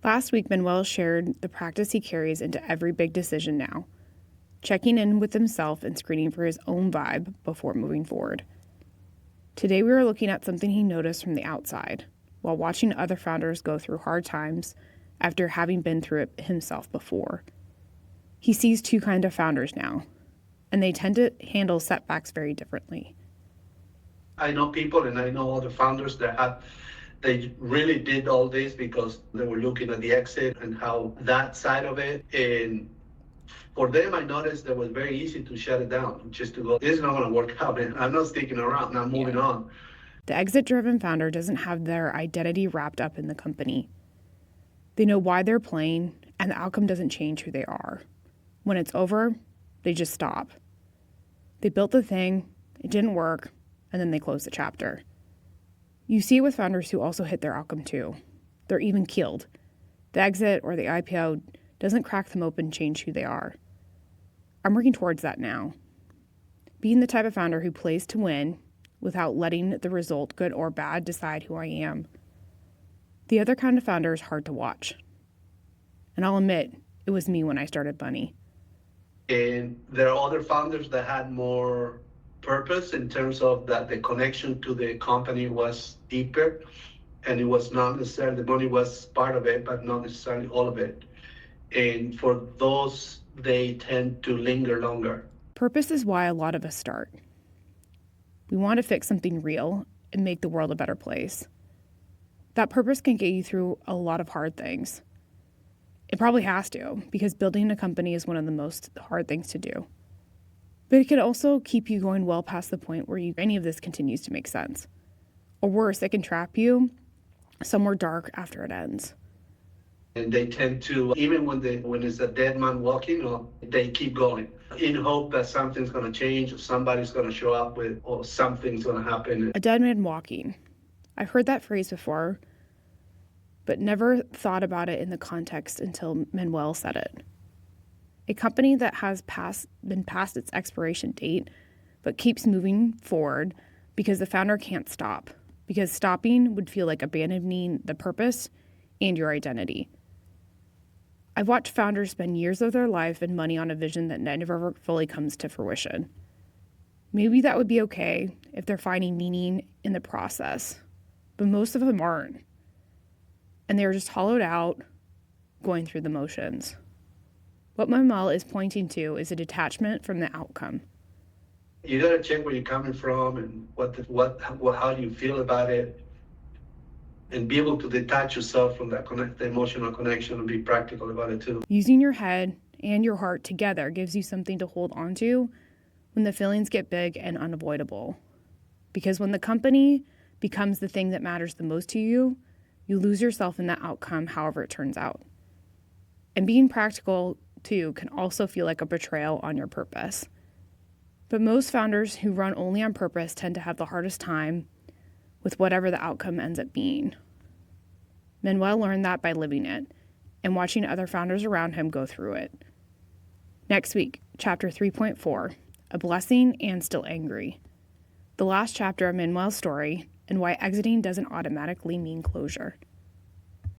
Last week, Manuel shared the practice he carries into every big decision now, checking in with himself and screening for his own vibe before moving forward. Today, we are looking at something he noticed from the outside while watching other founders go through hard times after having been through it himself before. He sees two kinds of founders now, and they tend to handle setbacks very differently. I know people and I know other founders they really did all this because they were looking at the exit and how that side of it. And for them, I noticed that it was very easy to shut it down, just to go, this is not going to work out, man. I'm not sticking around. I'm moving on. The exit-driven founder doesn't have their identity wrapped up in the company. They know why they're playing, and the outcome doesn't change who they are. When it's over, they just stop. They built the thing, it didn't work, and then they close the chapter. You see it with founders who also hit their outcome too. They're even keeled. The exit or the IPO doesn't crack them open and change who they are. I'm working towards that now. Being the type of founder who plays to win without letting the result, good or bad, decide who I am. The other kind of founder is hard to watch. And I'll admit, it was me when I started Bunny. And there are other founders that had more purpose in terms of that the connection to the company was deeper, and it was not necessarily, the money was part of it, but not necessarily all of it. And for those, they tend to linger longer. Purpose is why a lot of us start. We want to fix something real and make the world a better place. That purpose can get you through a lot of hard things. It probably has to, because building a company is one of the most hard things to do. But it can also keep you going well past the point where any of this continues to make sense. Or worse, it can trap you somewhere dark after it ends. And they tend to, even when it's a dead man walking, they keep going in hope that something's going to change, or somebody's going to show up or something's going to happen. A dead man walking. I've heard that phrase before, but never thought about it in the context until Manuel said it. A company that has been past its expiration date, but keeps moving forward because the founder can't stop, because stopping would feel like abandoning the purpose and your identity. I've watched founders spend years of their life and money on a vision that never fully comes to fruition. Maybe that would be okay if they're finding meaning in the process, but most of them aren't. And they're just hollowed out, going through the motions. What Manuel is pointing to is a detachment from the outcome. You got to check where you're coming from and how do you feel about it, and be able to detach yourself from that the emotional connection and be practical about it too. Using your head and your heart together gives you something to hold on to when the feelings get big and unavoidable. Because when the company becomes the thing that matters the most to you, you lose yourself in that outcome, however it turns out. And being practical too can also feel like a betrayal on your purpose. But most founders who run only on purpose tend to have the hardest time with whatever the outcome ends up being. Manuel learned that by living it and watching other founders around him go through it. Next week, chapter 3.4, A Blessing and Still Angry. The last chapter of Manuel's story and why exiting doesn't automatically mean closure.